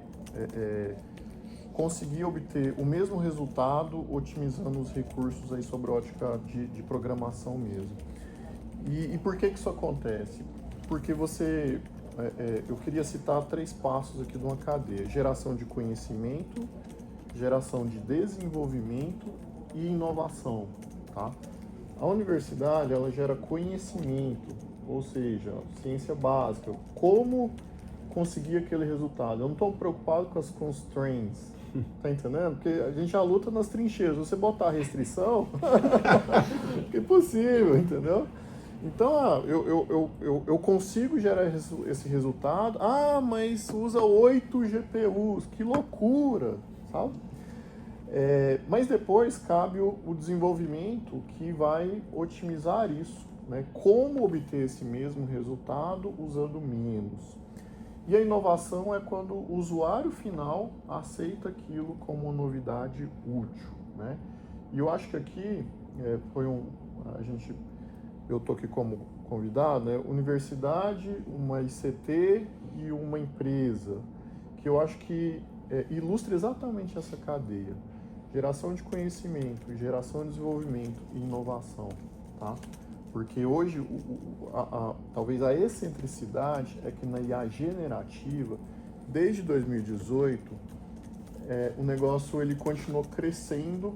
conseguir obter o mesmo resultado otimizando os recursos aí sobre ótica de programação mesmo. E por que isso acontece? Porque eu queria citar 3 passos aqui de uma cadeia: geração de conhecimento, geração de desenvolvimento e inovação, tá? A universidade, ela gera conhecimento, ou seja, ciência básica, como conseguir aquele resultado. Eu não estou preocupado com as constraints, tá entendendo? Porque a gente já luta nas trincheiras. Se você botar restrição, é impossível, entendeu? Então, eu consigo gerar esse resultado. Mas usa 8 GPUs, que loucura, sabe? Mas depois cabe o desenvolvimento que vai otimizar isso, né? Como obter esse mesmo resultado usando menos. E a inovação é quando o usuário final aceita aquilo como uma novidade útil, né? E eu acho que aqui eu estou aqui como convidado, né? Universidade, uma ICT e uma empresa, que eu acho que ilustra exatamente essa cadeia. Geração de conhecimento, geração de desenvolvimento e inovação, tá? Porque hoje, talvez a excentricidade é que na IA generativa, desde 2018, o negócio ele continuou crescendo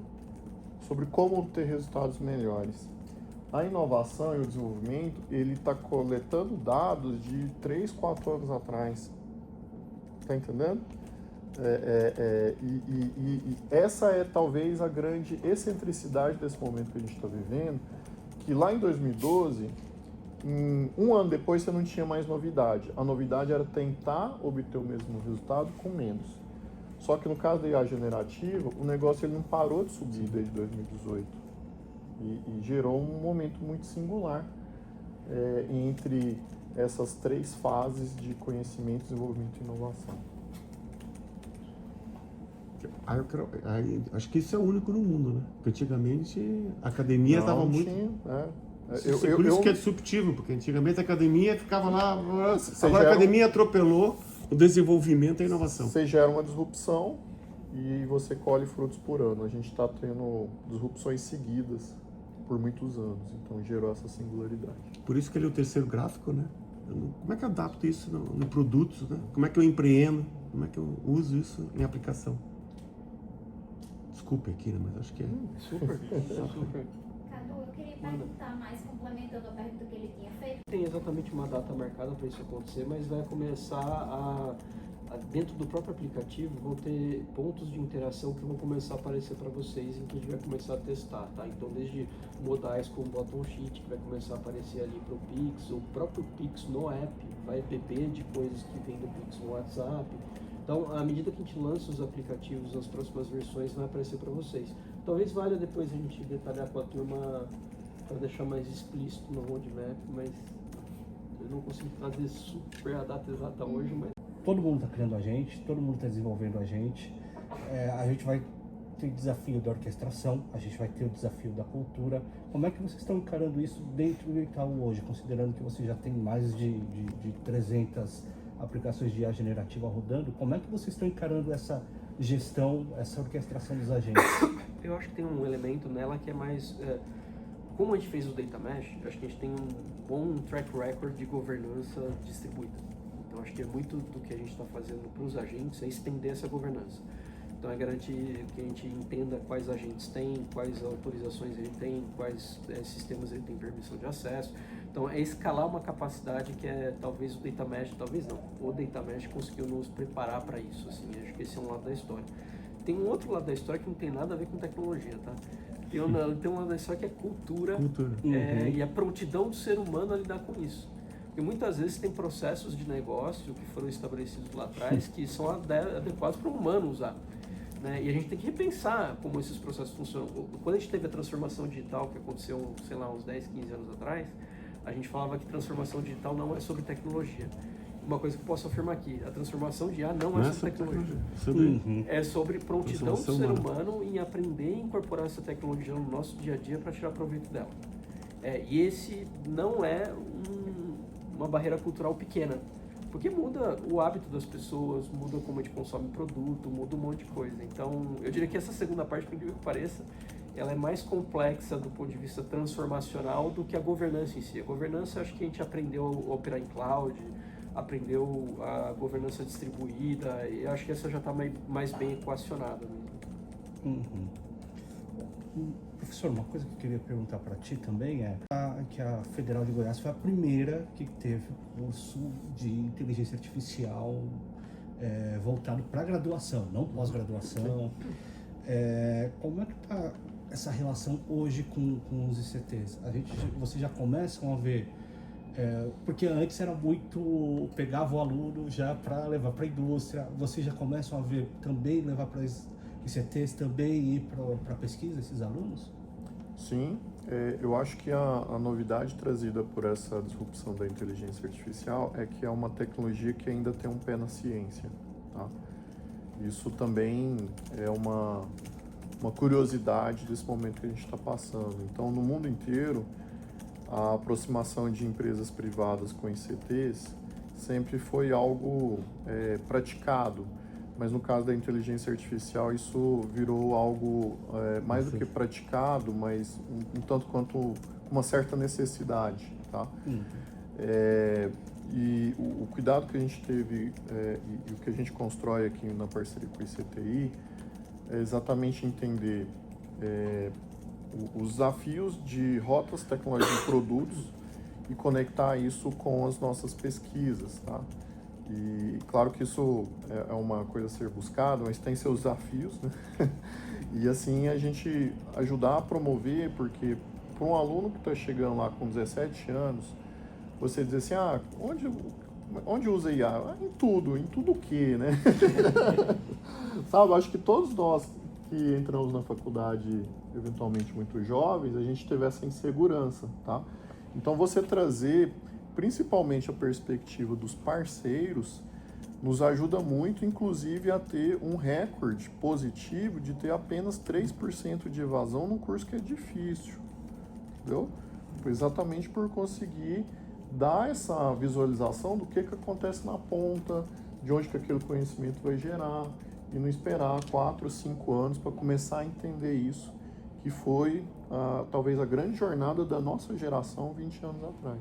sobre como obter resultados melhores. A inovação e o desenvolvimento, ele está coletando dados de 3, 4 anos atrás. Tá entendendo? E essa é talvez a grande excentricidade desse momento que a gente está vivendo, que lá em 2012, um ano depois você não tinha mais novidade. A novidade era tentar obter o mesmo resultado com menos. Só que no caso da IA generativa, o negócio ele não parou de subir desde 2018. E gerou um momento muito singular entre essas 3 fases de conhecimento, desenvolvimento e inovação. Acho que isso é único no mundo, né? Porque antigamente a academia estava muito... Por isso que é disruptivo, porque antigamente a academia ficava lá... Agora a academia atropelou o desenvolvimento e a inovação. Você gera uma disrupção e você colhe frutos por ano. A gente está tendo disrupções seguidas por muitos anos, então gerou essa singularidade. Por isso que ele é o terceiro gráfico, né? Como é que eu adapto isso no produto, né? Como é que eu empreendo? Como é que eu uso isso em aplicação? Desculpe aqui, né? Mas acho que é... Super. Cadu, eu queria perguntar mais, complementando a pergunta que ele tinha feito. Tem exatamente uma data marcada para isso acontecer, mas vai começar dentro do próprio aplicativo vão ter pontos de interação que vão começar a aparecer para vocês e que a gente vai começar a testar, tá? Então desde modais como bottom sheet, que vai começar a aparecer ali para o Pix, o próprio Pix no app vai beber de coisas que vem do Pix no WhatsApp. Então, à medida que a gente lança os aplicativos nas próximas versões, vai aparecer para vocês. Talvez valha depois a gente detalhar com a turma para deixar mais explícito no roadmap, mas eu não consigo fazer super a data exata hoje, mas... Todo mundo está criando a gente, todo mundo está desenvolvendo a gente. A gente vai ter o desafio da orquestração, a gente vai ter o desafio da cultura. Como é que vocês estão encarando isso dentro do Itaú hoje, considerando que você já tem mais de 300 aplicações de IA generativa rodando? Como é que vocês estão encarando essa gestão, essa orquestração dos agentes? Eu acho que tem um elemento nela que é mais... como a gente fez o Data Mesh, eu acho que a gente tem um bom track record de governança distribuída. Então, acho que é muito do que a gente está fazendo para os agentes é estender essa governança. Então, é garantir que a gente entenda quais agentes tem, quais autorizações ele tem, quais sistemas ele tem permissão de acesso. Então, é escalar uma capacidade que é talvez o Data Mesh, talvez não, o Data Mesh conseguiu nos preparar para isso. Assim, acho que esse é um lado da história. Tem um outro lado da história que não tem nada a ver com tecnologia, tá? Tem um lado da história que é cultura. E a prontidão do ser humano a lidar com isso. Porque muitas vezes tem processos de negócio que foram estabelecidos lá atrás que são adequados para o humano usar. Né? E a gente tem que repensar como esses processos funcionam. Quando a gente teve a transformação digital, que aconteceu, sei lá, uns 10, 15 anos atrás, a gente falava que transformação digital não é sobre tecnologia. Uma coisa que eu posso afirmar aqui, a transformação de IA não é sobre tecnologia. É sobre prontidão do ser humano em aprender e incorporar essa tecnologia no nosso dia a dia para tirar proveito dela. E esse não é uma barreira cultural pequena, porque muda o hábito das pessoas, muda como a gente consome produto, muda um monte de coisa. Então, eu diria que essa segunda parte, por incrível que pareça, ela é mais complexa do ponto de vista transformacional do que a governança em si. A governança, acho que a gente aprendeu a operar em cloud, aprendeu a governança distribuída, e acho que essa já está mais bem equacionada. Professor, uma coisa que eu queria perguntar para ti também é que a Federal de Goiás foi a primeira que teve curso de inteligência artificial voltado para graduação, não pós-graduação. Como é que está essa relação hoje com os ICTs? Vocês já começam a ver, porque antes era muito, pegava o aluno já para levar para a indústria, vocês já começam a ver também levar para ICTs também ir para pesquisa, esses alunos? Sim, eu acho que a novidade trazida por essa disrupção da inteligência artificial é que é uma tecnologia que ainda tem um pé na ciência, tá? Isso também é uma curiosidade desse momento que a gente está passando. Então, no mundo inteiro, a aproximação de empresas privadas com ICTs sempre foi algo praticado. Mas no caso da inteligência artificial, isso virou algo mais do que praticado, mas um tanto quanto uma certa necessidade, tá? E o cuidado que a gente teve e o que a gente constrói aqui na parceria com o ICTI é exatamente entender os desafios de rotas, tecnologia e produtos e conectar isso com as nossas pesquisas, tá? E claro que isso é uma coisa a ser buscada, mas tem seus desafios, né? E assim a gente ajudar a promover, porque para um aluno que está chegando lá com 17 anos, você dizer assim, onde usa IA? Em tudo o quê, né? Sabe, acho que todos nós que entramos na faculdade eventualmente muito jovens, a gente teve essa insegurança, tá? Então você trazer principalmente a perspectiva dos parceiros, nos ajuda muito, inclusive, a ter um recorde positivo de ter apenas 3% de evasão num curso que é difícil, entendeu? Exatamente por conseguir dar essa visualização do que acontece na ponta, de onde que aquele conhecimento vai gerar, e não esperar 4 ou 5 anos para começar a entender isso, que foi talvez a grande jornada da nossa geração 20 anos atrás.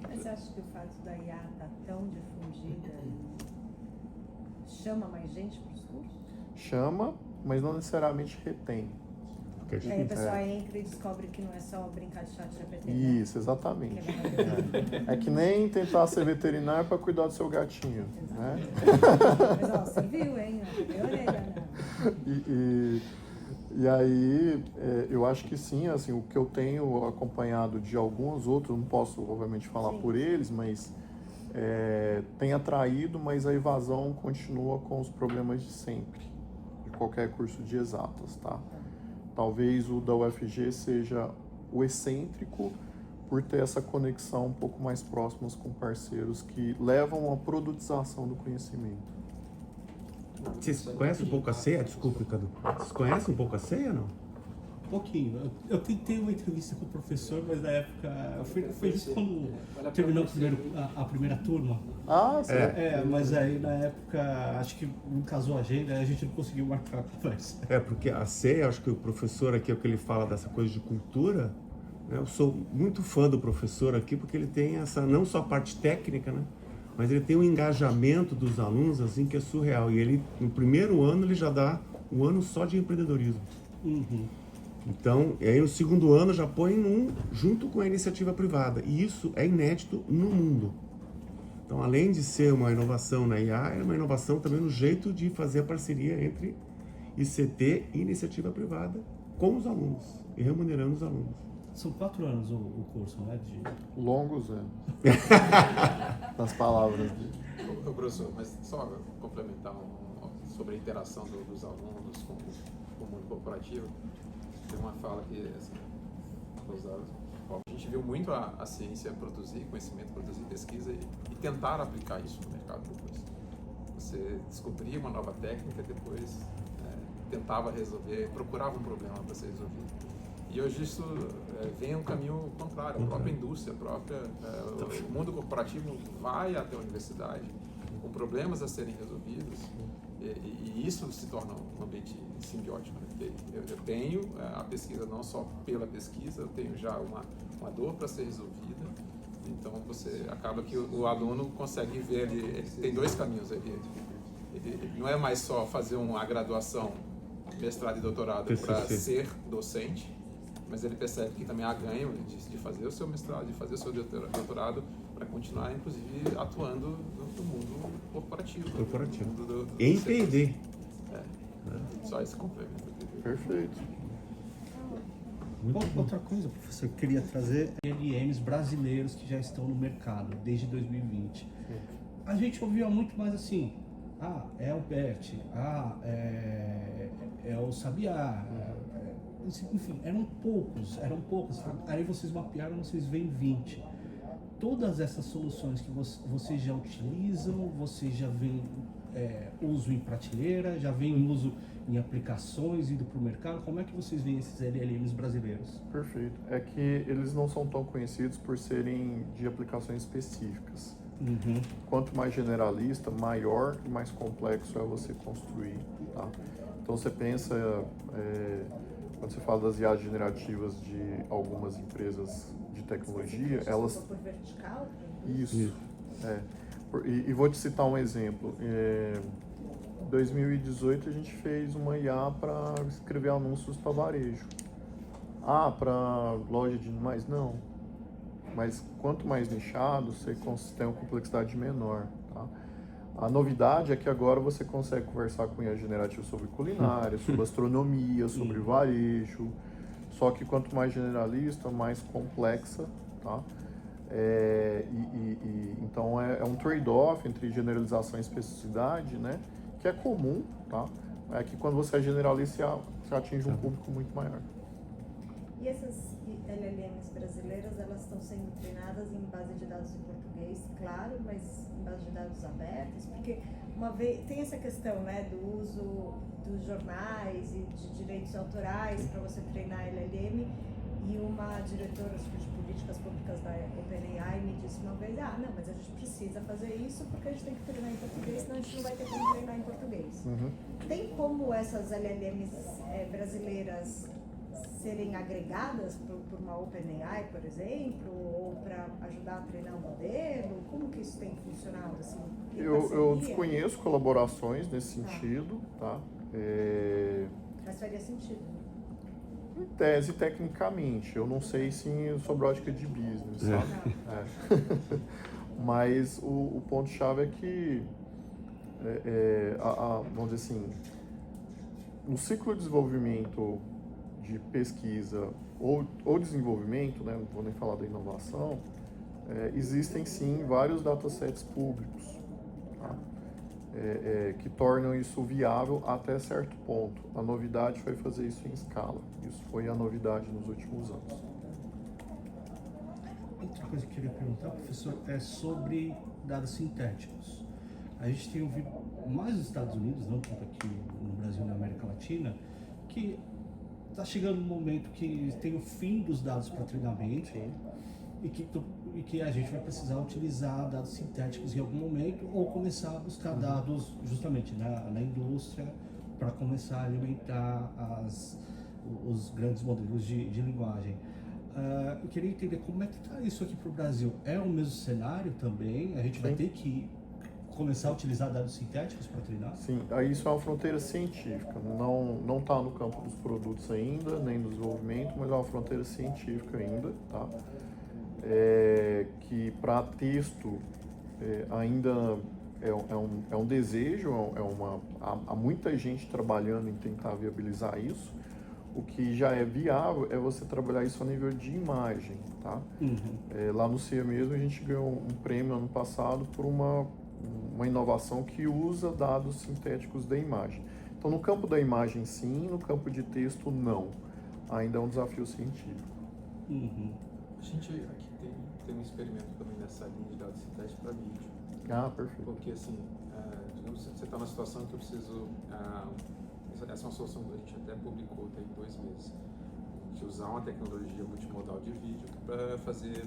Mas você acha que o fato da IA estar tão difundida chama mais gente para os cursos? Chama, mas não necessariamente retém. que é Aí a difícil. pessoa entra e descobre que não é só brincar de chat GPT. Isso, exatamente. Que é maravilhoso. É que nem tentar ser veterinário para cuidar do seu gatinho, né? Mas ó, você viu, hein? Ó, deu orelha, né? E aí, eu acho que sim, assim, o que eu tenho acompanhado de alguns outros, não posso, obviamente, falar Sim. por eles, mas tem atraído, mas a evasão continua com os problemas de sempre, de qualquer curso de exatas, tá? Talvez o da UFG seja o excêntrico por ter essa conexão um pouco mais próximas com parceiros que levam à produtização do conhecimento. Vocês conhecem um pouco a ceia? Desculpa, Cadu. Vocês conhecem um pouco a ceia, não? Um pouquinho. Eu tentei uma entrevista com o professor, mas na época foi justo quando terminou a primeira turma. Ah, sim. Mas aí na época acho que não casou a agenda, a gente não conseguiu marcar a conversa. Porque a ceia, acho que o professor aqui, é o que ele fala dessa coisa de cultura, né? Eu sou muito fã do professor aqui, porque ele tem essa, não só a parte técnica, né? Mas ele tem um engajamento dos alunos, assim, que é surreal. E ele, no primeiro ano, ele já dá um ano só de empreendedorismo. Uhum. Então, e aí no segundo ano já põe junto com a iniciativa privada. E isso é inédito no mundo. Então, além de ser uma inovação na IA, é uma inovação também no jeito de fazer a parceria entre ICT e iniciativa privada com os alunos e remunerando os alunos. São 4 anos o curso, né? Longos anos. Nas palavras dele. Ô, professor, mas só complementar sobre a interação dos alunos com o mundo corporativo. Tem uma fala que assim, a gente viu muito a ciência produzir conhecimento, produzir pesquisa e tentar aplicar isso no mercado depois. Você descobria uma nova técnica, depois tentava resolver, procurava um problema para ser resolvido. E hoje isso vem um caminho contrário. A própria indústria, o mundo corporativo vai até a universidade com problemas a serem resolvidos e isso se torna um ambiente simbiótico. Né? Porque eu tenho a pesquisa não só pela pesquisa, eu tenho já uma dor para ser resolvida. Então você acaba que o aluno consegue ver, ele tem 2 caminhos. Ele não é mais só fazer uma graduação, mestrado e doutorado para ser docente, mas ele percebe que também há ganho de fazer o seu mestrado, de fazer o seu doutorado, para continuar, inclusive, atuando no mundo corporativo. Em P&D. Só esse complemento. Perfeito. Outra coisa, professor, que eu queria trazer é LLMs brasileiros que já estão no mercado desde 2020. A gente ouvia muito mais assim, é o BERT, é o Sabiá, enfim, eram poucos. Aí vocês mapearam, vocês veem 20. Todas essas soluções que vocês já utilizam, vocês já veem uso em prateleira, já veem uso em aplicações, indo para o mercado. Como é que vocês veem esses LLMs brasileiros? Perfeito. É que eles não são tão conhecidos por serem de aplicações específicas. Uhum. Quanto mais generalista, maior e mais complexo é você construir, tá? Então você pensa, quando você fala das IAs generativas de algumas empresas de tecnologia, elas... Por vertical? Isso. E vou te citar um exemplo. Em 2018 a gente fez uma IA para escrever anúncios para varejo. Para loja de animais? Não. Mas quanto mais nichado, você tem uma complexidade menor. Tá? A novidade é que agora você consegue conversar com IA generativa sobre culinária, sobre astronomia, sobre varejo. Só que quanto mais generalista, mais complexa. Tá? Então é um trade-off entre generalização e especificidade, né? Que é comum. Tá? É que quando você é generalista, você atinge um público muito maior. E essas LLMs brasileiras, elas estão sendo treinadas em base de dados em português, claro, mas em base de dados abertos, porque uma vez tem essa questão, né, do uso dos jornais e de direitos autorais para você treinar LLM, e uma diretora de políticas públicas da OpenAI me disse uma vez, não, mas a gente precisa fazer isso porque a gente tem que treinar em português, senão a gente não vai ter como treinar em português. Uhum. Tem como essas LLMs brasileiras serem agregadas por uma OpenAI, por exemplo, ou para ajudar a treinar um modelo? Como que isso tem funcionado? Assim, eu desconheço colaborações nesse sentido, tá? Mas faria sentido. Em tese, tecnicamente, eu não sei se sobre ótica de business, sabe? É. Mas o ponto-chave é que, vamos dizer assim, no ciclo de desenvolvimento de pesquisa ou desenvolvimento, né, não vou nem falar da inovação, existem sim vários datasets públicos, tá? Que tornam isso viável até certo ponto. A novidade foi fazer isso em escala. Isso foi a novidade nos últimos anos. Outra coisa que eu queria perguntar, professor, é sobre dados sintéticos. A gente tem ouvido mais nos Estados Unidos, não tanto aqui no Brasil e na América Latina, que está chegando um momento que tem o fim dos dados para treinamento. Sim. E que a gente vai precisar utilizar dados sintéticos em algum momento ou começar a buscar dados justamente na indústria para começar a alimentar os grandes modelos de linguagem. Eu queria entender como é que está isso aqui para o Brasil. É o mesmo cenário também? A gente vai ter que começar a utilizar dados sintéticos para treinar? Sim, isso é uma fronteira científica. Não está no campo dos produtos ainda, nem do desenvolvimento, mas é uma fronteira científica ainda, tá? Que para texto ainda é um desejo, há muita gente trabalhando em tentar viabilizar isso. O que já é viável é você trabalhar isso a nível de imagem, tá? Lá no CIA mesmo a gente ganhou um prêmio ano passado por uma inovação que usa dados sintéticos da imagem. Então no campo da imagem sim, no campo de texto não. Ainda é um desafio científico. A gente aqui tem um experimento também nessa linha de dados sintéticos para vídeo. Ah, perfeito. Porque assim, digamos, você está numa situação que eu preciso... essa é uma solução que a gente até publicou tem 2 meses. De usar uma tecnologia multimodal de vídeo para fazer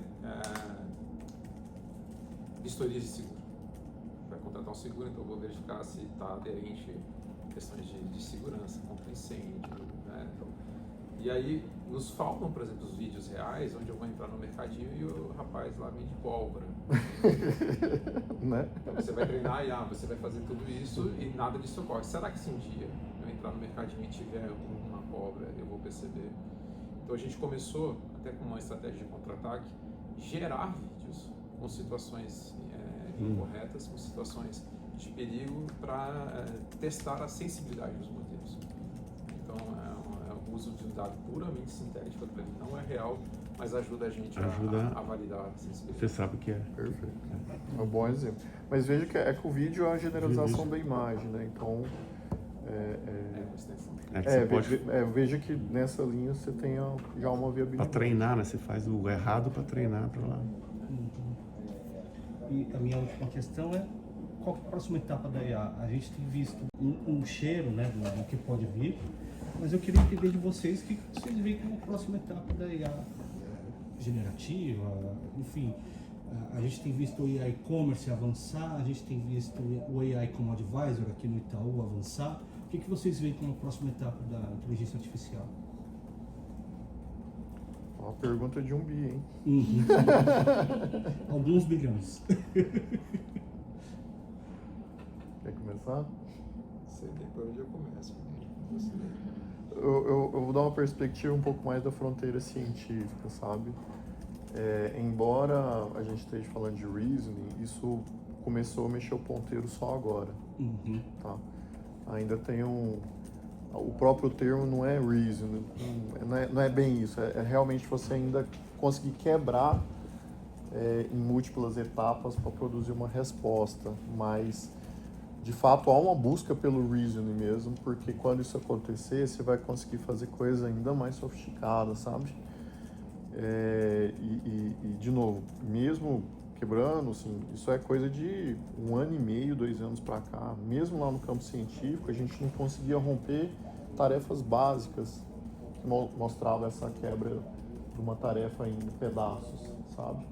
vistorias de seguro. Vai contratar um seguro, então eu vou verificar se está aderente a questões de segurança contra incêndio, né? Então, e aí nos faltam, por exemplo, os vídeos reais, onde eu vou entrar no mercadinho e o rapaz lá vende pólvora. Né? Então você vai treinar e você vai fazer tudo isso e nada disso ocorre. Será que se um dia eu entrar no mercadinho e tiver uma pólvora, eu vou perceber? Então a gente começou, até com uma estratégia de contra-ataque, gerar vídeos com situações incorretas, com situações de perigo para testar a sensibilidade dos modelos. Então o uso de um dado puramente sintético não é real, mas ajuda a gente a validar a sensibilidade. Você sabe o que é. Perfeito. É um bom exemplo. Mas veja que o vídeo é a generalização da imagem, né? Então uma extensão. veja que nessa linha você tem já uma viabilidade. Para treinar, né? Você faz o errado para treinar para lá. E a minha última questão é qual é a próxima etapa da IA? A gente tem visto um cheiro, né, do que pode vir, mas eu queria entender de vocês o que vocês veem como a próxima etapa da IA generativa, enfim. A gente tem visto o AI e-commerce avançar, a gente tem visto o AI como advisor aqui no Itaú avançar. O que vocês veem como a próxima etapa da inteligência artificial? Uma pergunta de 1 bi, hein? Alguns bilhões. Quer começar? Sei depois onde eu começo. Eu vou dar uma perspectiva um pouco mais da fronteira científica, sabe? Embora a gente esteja falando de reasoning, isso começou a mexer o ponteiro só agora, tá? Ainda tem o próprio termo não é reasoning, não é bem isso, é realmente você ainda conseguir quebrar em múltiplas etapas para produzir uma resposta, mas de fato há uma busca pelo reasoning mesmo, porque quando isso acontecer você vai conseguir fazer coisas ainda mais sofisticadas, sabe? E de novo, mesmo quebrando, assim, isso é coisa de 1 ano e meio, 2 anos para cá. Mesmo lá no campo científico, a gente não conseguia romper tarefas básicas que mostravam essa quebra de uma tarefa em pedaços, sabe?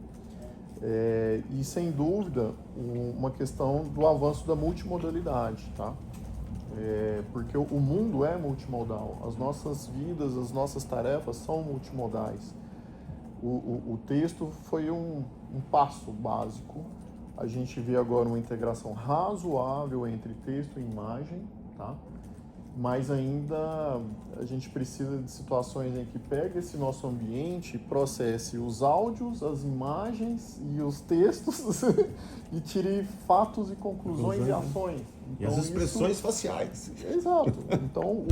E sem dúvida, uma questão do avanço da multimodalidade, tá? Porque o mundo é multimodal, as nossas vidas, as nossas tarefas são multimodais. O texto foi um passo básico. A gente vê agora uma integração razoável entre texto e imagem, tá? mas ainda a gente precisa de situações em que pegue esse nosso ambiente, processe os áudios, as imagens e os textos e tire fatos e conclusões e ações. E as Então, expressões faciais. Exato. Então,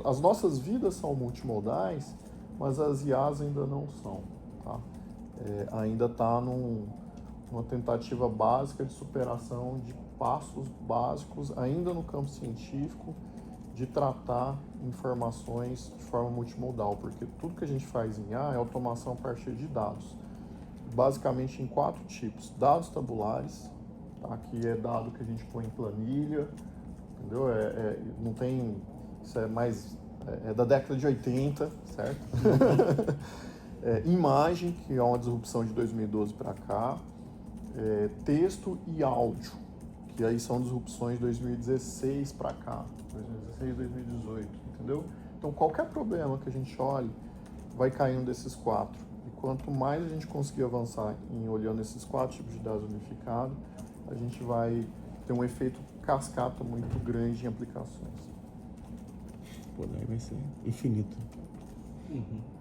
as nossas vidas são multimodais, mas as IAs ainda não são. Tá? Ainda está numa tentativa básica de superação de passos básicos, ainda no campo científico, de tratar informações de forma multimodal, porque tudo que a gente faz em IA é automação a partir de dados. Basicamente em 4 tipos. Dados tabulares, tá? Que é dado que a gente põe em planilha, entendeu? Não tem... Isso é mais... É da década de 80, certo? Imagem, que é uma disrupção de 2012 para cá. Texto e áudio, que aí são disrupções de 2016 para cá, 2016, 2018, entendeu? Então qualquer problema que a gente olhe vai cair um desses 4. E quanto mais a gente conseguir avançar em olhando esses 4 tipos de dados unificados, a gente vai ter um efeito cascata muito grande em aplicações. Pô, daí vai ser infinito. Uhum.